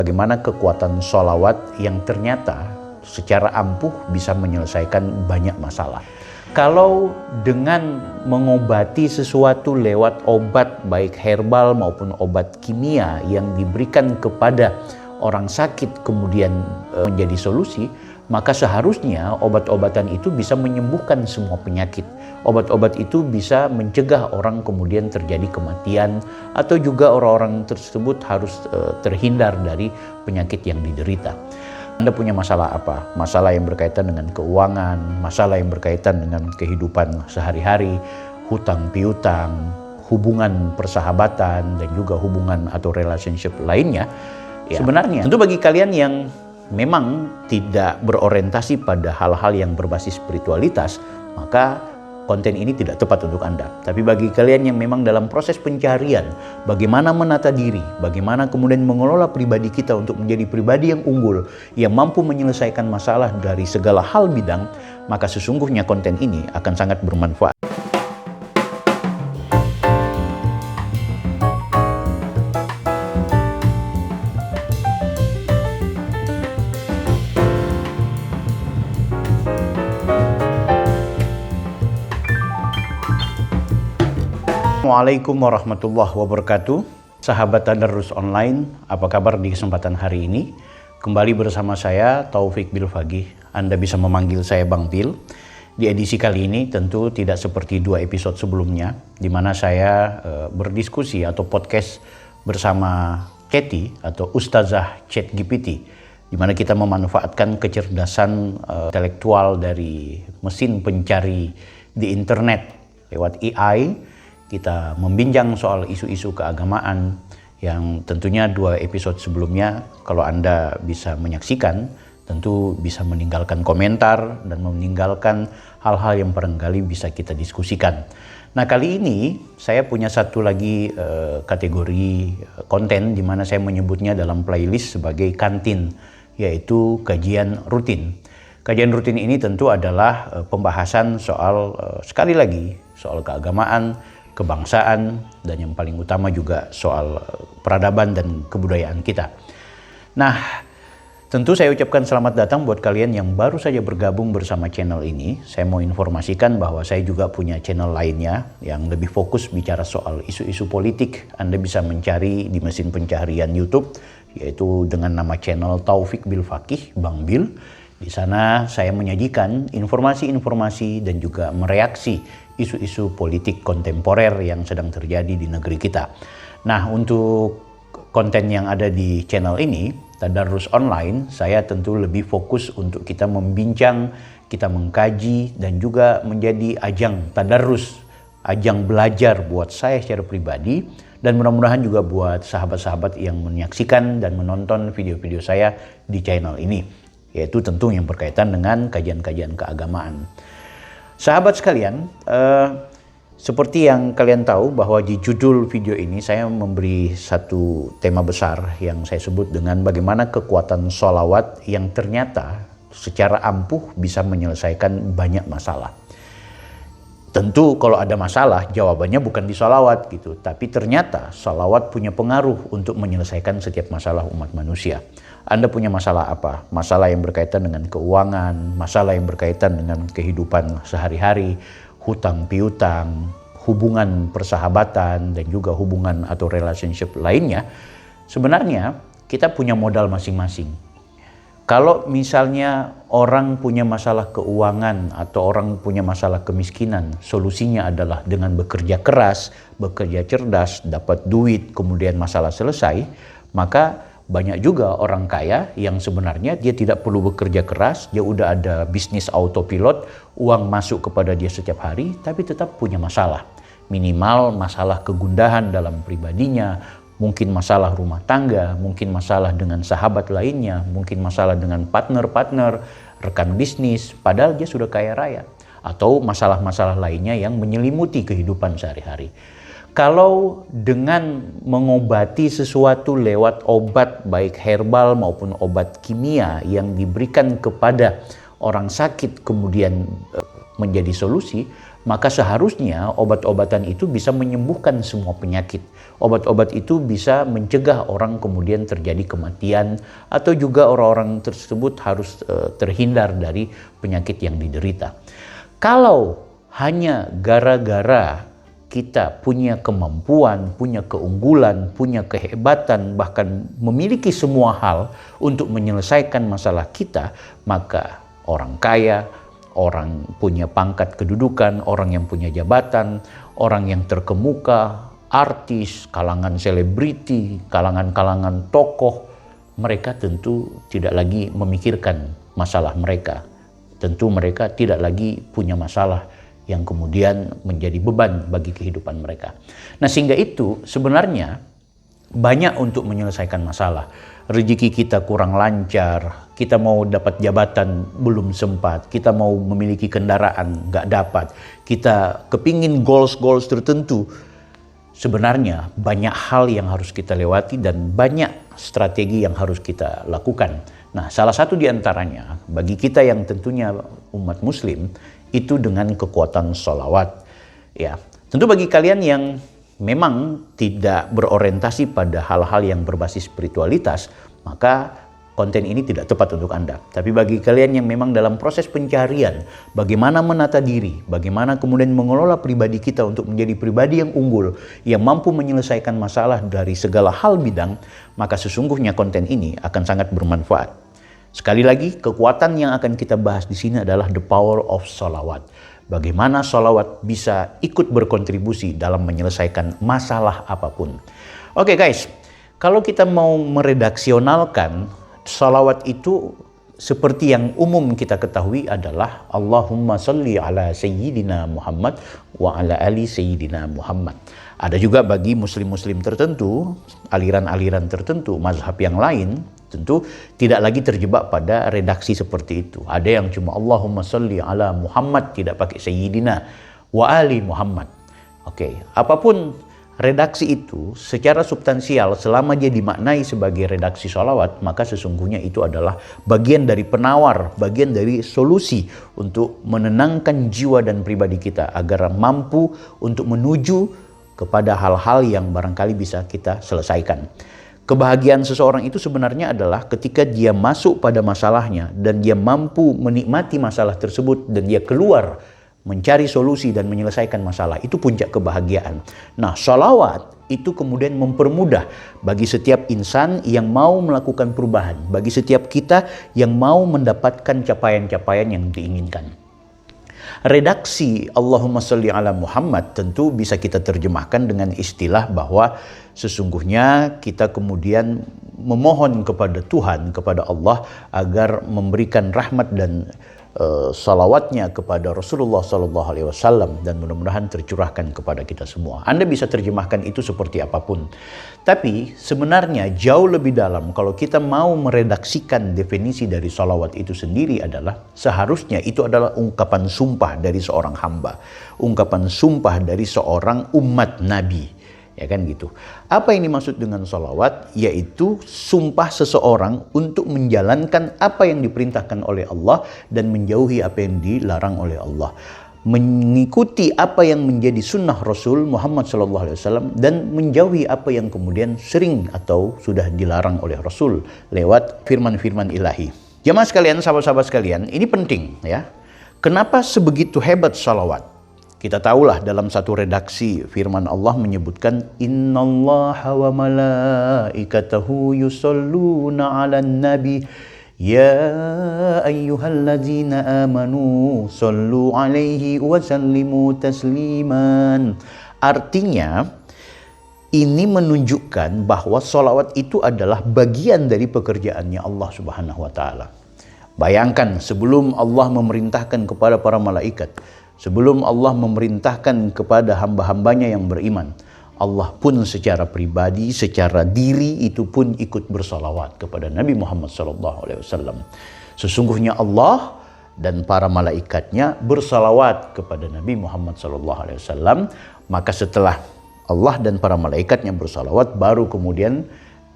Bagaimana kekuatan sholawat yang ternyata secara ampuh bisa menyelesaikan banyak masalah. Kalau dengan mengobati sesuatu lewat obat baik herbal maupun obat kimia yang diberikan kepada orang sakit kemudian menjadi solusi, maka seharusnya obat-obatan itu bisa menyembuhkan semua penyakit. Obat-obat itu bisa mencegah orang kemudian terjadi kematian atau juga orang-orang tersebut harus terhindar dari penyakit yang diderita. Anda punya masalah apa? Masalah yang berkaitan dengan keuangan, masalah yang berkaitan dengan kehidupan sehari-hari, hutang piutang, hubungan persahabatan, dan juga hubungan atau relationship lainnya. Ya, sebenarnya tentu bagi kalian yang memang tidak berorientasi pada hal-hal yang berbasis spiritualitas, maka konten ini tidak tepat untuk Anda. Tapi bagi kalian yang memang dalam proses pencarian, bagaimana menata diri, bagaimana kemudian mengelola pribadi kita untuk menjadi pribadi yang unggul, yang mampu menyelesaikan masalah dari segala hal bidang, maka sesungguhnya konten ini akan sangat bermanfaat. Assalamualaikum warahmatullahi wabarakatuh. Sahabat Tadarus Online, apa kabar di kesempatan hari ini? Kembali bersama saya Taufik Bilfaqih. Anda bisa memanggil saya Bang Pil. Di edisi kali ini tentu tidak seperti dua episode sebelumnya, di mana saya berdiskusi atau podcast bersama Katie atau Ustazah ChatGPT, di mana kita memanfaatkan kecerdasan intelektual dari mesin pencari di internet lewat AI. Kita membincang soal isu-isu keagamaan yang tentunya dua episode sebelumnya kalau Anda bisa menyaksikan tentu bisa meninggalkan komentar dan meninggalkan hal-hal yang barangkali bisa kita diskusikan. Nah, kali ini saya punya satu lagi kategori konten di mana saya menyebutnya dalam playlist sebagai kantin, yaitu kajian rutin. Kajian rutin ini tentu adalah pembahasan soal sekali lagi soal keagamaan, kebangsaan, dan yang paling utama juga soal peradaban dan kebudayaan kita. Nah, tentu saya ucapkan selamat datang buat kalian yang baru saja bergabung bersama channel ini. Saya mau informasikan bahwa saya juga punya channel lainnya yang lebih fokus bicara soal isu-isu politik. Anda bisa mencari di mesin pencarian YouTube, yaitu dengan nama channel Taufik Bilfaqih, Bang Bil. Di sana saya menyajikan informasi-informasi dan juga mereaksi isu-isu politik kontemporer yang sedang terjadi di negeri kita. Nah, untuk konten yang ada di channel ini, Tadarus Online, saya tentu lebih fokus untuk kita membincang, kita mengkaji, dan juga menjadi ajang tadarus, ajang belajar buat saya secara pribadi, dan mudah-mudahan juga buat sahabat-sahabat yang menyaksikan dan menonton video-video saya di channel ini, yaitu tentu yang berkaitan dengan kajian-kajian keagamaan. Sahabat sekalian, seperti yang kalian tahu bahwa di judul video ini saya memberi satu tema besar yang saya sebut dengan bagaimana kekuatan sholawat yang ternyata secara ampuh bisa menyelesaikan banyak masalah. Tentu kalau ada masalah jawabannya bukan di sholawat gitu, tapi ternyata sholawat punya pengaruh untuk menyelesaikan setiap masalah umat manusia. Anda punya masalah apa? Masalah yang berkaitan dengan keuangan, masalah yang berkaitan dengan kehidupan sehari-hari, hutang piutang, hubungan persahabatan, dan juga hubungan atau relationship lainnya. Sebenarnya kita punya modal masing-masing. Kalau misalnya orang punya masalah keuangan atau orang punya masalah kemiskinan, solusinya adalah dengan bekerja keras, bekerja cerdas, dapat duit, kemudian masalah selesai, maka banyak juga orang kaya yang sebenarnya dia tidak perlu bekerja keras, dia udah ada bisnis autopilot, uang masuk kepada dia setiap hari, tapi tetap punya masalah. Minimal masalah kegundahan dalam pribadinya, mungkin masalah rumah tangga, mungkin masalah dengan sahabat lainnya, mungkin masalah dengan partner-partner, rekan bisnis, padahal dia sudah kaya raya. Atau masalah-masalah lainnya yang menyelimuti kehidupan sehari-hari. Kalau dengan mengobati sesuatu lewat obat baik herbal maupun obat kimia yang diberikan kepada orang sakit kemudian menjadi solusi, maka seharusnya obat-obatan itu bisa menyembuhkan semua penyakit. Obat-obat itu bisa mencegah orang kemudian terjadi kematian, atau juga orang-orang tersebut harus terhindar dari penyakit yang diderita. Kalau hanya gara-gara kita punya kemampuan, punya keunggulan, punya kehebatan, bahkan memiliki semua hal untuk menyelesaikan masalah kita, maka orang kaya, orang punya pangkat kedudukan, orang yang punya jabatan, orang yang terkemuka, artis, kalangan selebriti, kalangan-kalangan tokoh, mereka tentu tidak lagi memikirkan masalah mereka. Tentu mereka tidak lagi punya masalah yang kemudian menjadi beban bagi kehidupan mereka. Nah, sehingga itu sebenarnya banyak untuk menyelesaikan masalah. Rezeki kita kurang lancar, kita mau dapat jabatan belum sempat, kita mau memiliki kendaraan nggak dapat, kita kepingin goals tertentu. Sebenarnya banyak hal yang harus kita lewati dan banyak strategi yang harus kita lakukan. Nah, salah satu di antaranya bagi kita yang tentunya umat muslim itu dengan kekuatan sholawat. Ya, tentu bagi kalian yang memang tidak berorientasi pada hal-hal yang berbasis spiritualitas, maka konten ini tidak tepat untuk Anda. Tapi bagi kalian yang memang dalam proses pencarian, bagaimana menata diri, bagaimana kemudian mengelola pribadi kita untuk menjadi pribadi yang unggul, yang mampu menyelesaikan masalah dari segala hal bidang, maka sesungguhnya konten ini akan sangat bermanfaat. Sekali lagi, kekuatan yang akan kita bahas di sini adalah the power of sholawat. Bagaimana sholawat bisa ikut berkontribusi dalam menyelesaikan masalah apapun. Oke guys, kalau kita mau meredaksionalkan, sholawat itu seperti yang umum kita ketahui adalah Allahumma salli ala Sayyidina Muhammad wa ala ali Sayyidina Muhammad. Ada juga bagi muslim-muslim tertentu, aliran-aliran tertentu, mazhab yang lain, tentu tidak lagi terjebak pada redaksi seperti itu. Ada yang cuma Allahumma salli ala Muhammad, tidak pakai Sayyidina wa ali Muhammad. Oke, apapun redaksi itu secara substansial selama dia dimaknai sebagai redaksi sholawat, maka sesungguhnya itu adalah bagian dari penawar, bagian dari solusi untuk menenangkan jiwa dan pribadi kita agar mampu untuk menuju kepada hal-hal yang barangkali bisa kita selesaikan. Kebahagiaan seseorang itu sebenarnya adalah ketika dia masuk pada masalahnya dan dia mampu menikmati masalah tersebut dan dia keluar mencari solusi dan menyelesaikan masalah. Itu puncak kebahagiaan. Nah, sholawat itu kemudian mempermudah bagi setiap insan yang mau melakukan perubahan, bagi setiap kita yang mau mendapatkan capaian-capaian yang diinginkan. Redaksi Allahumma sholli ala Muhammad tentu bisa kita terjemahkan dengan istilah bahwa sesungguhnya kita kemudian memohon kepada Tuhan, kepada Allah agar memberikan rahmat dan salawatnya kepada Rasulullah SAW dan mudah-mudahan tercurahkan kepada kita semua. Anda bisa terjemahkan itu seperti apapun. Tapi sebenarnya jauh lebih dalam kalau kita mau meredaksikan definisi dari salawat itu sendiri adalah seharusnya itu adalah ungkapan sumpah dari seorang hamba. Ungkapan sumpah dari seorang umat Nabi. Ya kan gitu. Apa yang dimaksud dengan sholawat? Yaitu sumpah seseorang untuk menjalankan apa yang diperintahkan oleh Allah dan menjauhi apa yang dilarang oleh Allah. Mengikuti apa yang menjadi sunnah Rasul Muhammad SAW dan menjauhi apa yang kemudian sering atau sudah dilarang oleh Rasul lewat firman-firman ilahi. Jamaah sekalian, sahabat-sahabat sekalian, ini penting ya. Kenapa sebegitu hebat sholawat? Kita tahulah dalam satu redaksi firman Allah menyebutkan innallaha wa malaikatahu yusholluna 'alan nabi ya ayyuhalladzina amanu shollu 'alaihi wa sallimu tasliman. Artinya ini menunjukkan bahwa sholawat itu adalah bagian dari pekerjaannya Allah Subhanahu wa taala. Bayangkan sebelum Allah memerintahkan kepada para malaikat, sebelum Allah memerintahkan kepada hamba-hambanya yang beriman, Allah pun secara pribadi, secara diri itu pun ikut bersalawat kepada Nabi Muhammad SAW. Sesungguhnya Allah dan para malaikatnya bersalawat kepada Nabi Muhammad SAW. Maka setelah Allah dan para malaikatnya bersalawat, baru kemudian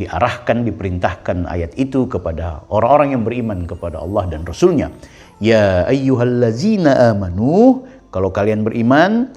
diarahkan, diperintahkan ayat itu kepada orang-orang yang beriman kepada Allah dan Rasulnya. Ya ayyuhallazina amanu, Kalau kalian beriman,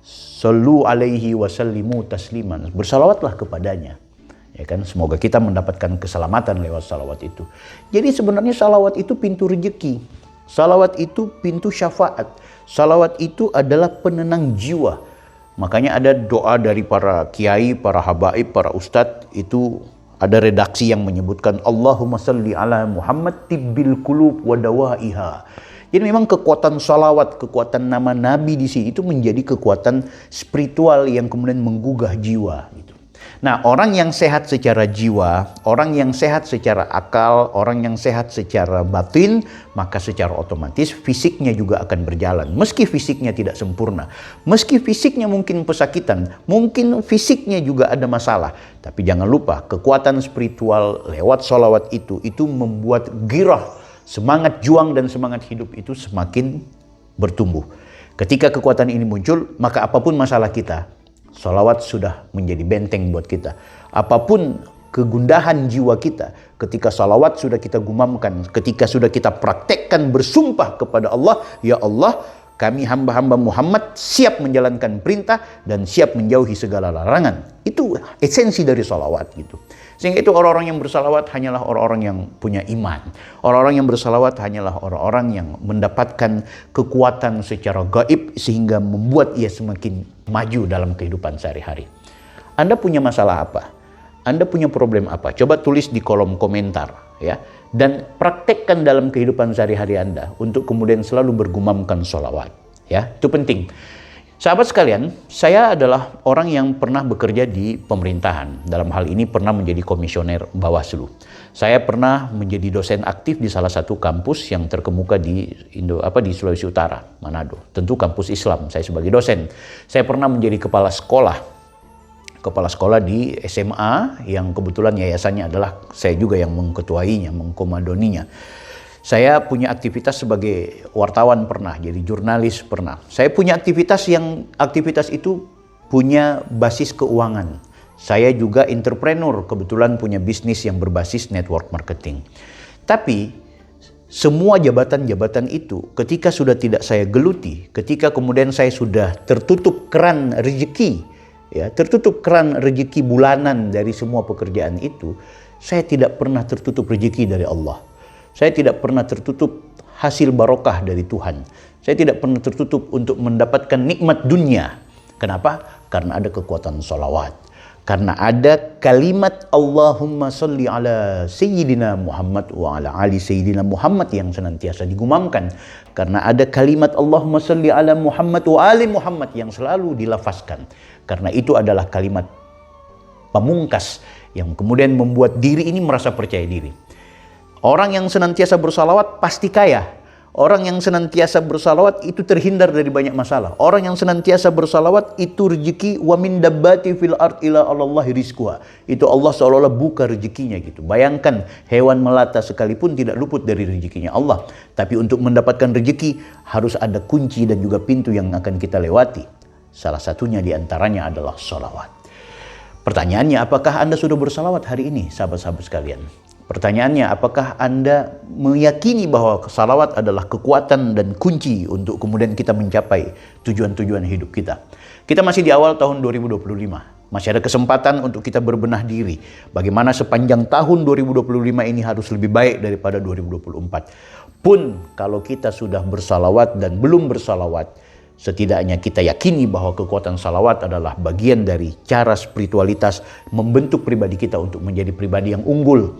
sallu alaihi wasallimu tasliman. Bersalawatlah kepadanya. Ya kan, semoga kita mendapatkan keselamatan lewat salawat itu. Jadi sebenarnya salawat itu pintu rezeki. Salawat itu pintu syafaat. Salawat itu adalah penenang jiwa. Makanya ada doa dari para kiai, para habaib, para ustadz, itu ada redaksi yang menyebutkan Allahumma salli ala Muhammad tibbil qulub wa dawaiha. Jadi memang kekuatan salawat, kekuatan nama Nabi di sini itu menjadi kekuatan spiritual yang kemudian menggugah jiwa gitu. Nah, orang yang sehat secara jiwa, orang yang sehat secara akal, orang yang sehat secara batin, maka secara otomatis fisiknya juga akan berjalan. Meski fisiknya tidak sempurna, meski fisiknya mungkin pesakitan, mungkin fisiknya juga ada masalah. Tapi jangan lupa, kekuatan spiritual lewat sholawat itu membuat girah, semangat juang dan semangat hidup itu semakin bertumbuh. Ketika kekuatan ini muncul, maka apapun masalah kita, sholawat sudah menjadi benteng buat kita. Apapun kegundahan jiwa kita, ketika sholawat sudah kita gumamkan, ketika sudah kita praktekkan bersumpah kepada Allah, ya Allah, kami hamba-hamba Muhammad siap menjalankan perintah dan siap menjauhi segala larangan. Itu esensi dari sholawat gitu. Sehingga itu orang-orang yang bersalawat hanyalah orang-orang yang punya iman. Orang-orang yang bersalawat hanyalah orang-orang yang mendapatkan kekuatan secara gaib sehingga membuat ia semakin maju dalam kehidupan sehari-hari. Anda punya masalah apa? Anda punya problem apa? Coba tulis di kolom komentar ya. Dan praktekkan dalam kehidupan sehari-hari Anda untuk kemudian selalu bergumamkan sholawat. Ya, itu penting. Sahabat sekalian, saya adalah orang yang pernah bekerja di pemerintahan. Dalam hal ini pernah menjadi komisioner Bawaslu. Saya pernah menjadi dosen aktif di salah satu kampus yang terkemuka di Sulawesi Utara, Manado. Tentu kampus Islam, saya sebagai dosen. Saya pernah menjadi kepala sekolah di SMA yang kebetulan yayasannya adalah saya juga yang mengketuainya, mengkomadoninya. Saya punya aktivitas sebagai wartawan pernah, jadi jurnalis pernah. Saya punya aktivitas itu punya basis keuangan. Saya juga entrepreneur, kebetulan punya bisnis yang berbasis network marketing. Tapi semua jabatan-jabatan itu ketika sudah tidak saya geluti, ketika kemudian saya sudah tertutup keran rezeki, ya, tertutup keran rezeki bulanan dari semua pekerjaan itu, saya tidak pernah tertutup rezeki dari Allah. Saya tidak pernah tertutup hasil barokah dari Tuhan. Saya tidak pernah tertutup untuk mendapatkan nikmat dunia. Kenapa? Karena ada kekuatan sholawat. Karena ada kalimat Allahumma salli ala Sayyidina Muhammad wa ala ali Sayyidina Muhammad yang senantiasa digumamkan. Karena ada kalimat Allahumma salli ala Muhammad wa ali Muhammad yang selalu dilafazkan. Karena itu adalah kalimat pamungkas yang kemudian membuat diri ini merasa percaya diri. Orang yang senantiasa bersalawat pasti kaya. Orang yang senantiasa bersalawat itu terhindar dari banyak masalah. Orang yang senantiasa bersalawat itu rezeki wa min dabbati fil ard ila Allahi rizquha. Itu Allah seolah-olah buka rezekinya gitu. Bayangkan hewan melata sekalipun tidak luput dari rezekinya Allah. Tapi untuk mendapatkan rezeki harus ada kunci dan juga pintu yang akan kita lewati. Salah satunya diantaranya adalah salawat. Pertanyaannya, apakah Anda sudah bersalawat hari ini, sahabat-sahabat sekalian? Pertanyaannya, apakah Anda meyakini bahwa salawat adalah kekuatan dan kunci untuk kemudian kita mencapai tujuan-tujuan hidup kita? Kita masih di awal tahun 2025. Masih ada kesempatan untuk kita berbenah diri. Bagaimana sepanjang tahun 2025 ini harus lebih baik daripada 2024. Pun kalau kita sudah bersalawat dan belum bersalawat, setidaknya kita yakini bahwa kekuatan salawat adalah bagian dari cara spiritualitas membentuk pribadi kita untuk menjadi pribadi yang unggul.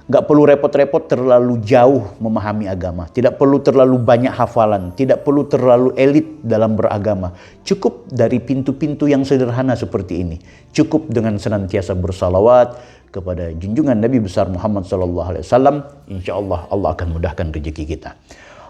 Gak perlu repot-repot terlalu jauh memahami agama. Tidak perlu terlalu banyak hafalan. Tidak perlu terlalu elit dalam beragama. Cukup dari pintu-pintu yang sederhana seperti ini. Cukup dengan senantiasa bersalawat kepada junjungan Nabi besar Muhammad SAW. Insya Allah Allah akan mudahkan rezeki kita.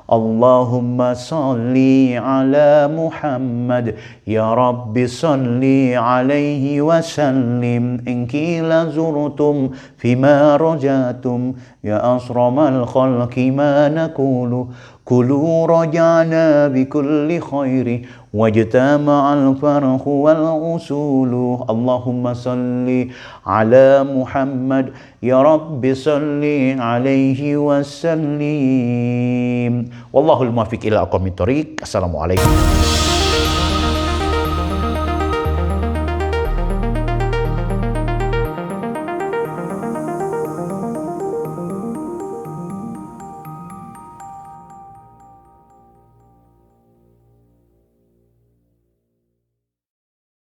Allahumma salli ala Muhammad ya Rabbi salli alaihi wasallim in kila zurtum fima rajatum ya asramal khalqi ma nakulu Kulu raja'na bikulli khairi wajtama'al farhu wal usulu. Allahumma salli ala Muhammad ya Rabbi salli alaihi wasallim. Wallahul muwaffiq ila aqwamit thoriq. Assalamualaikum.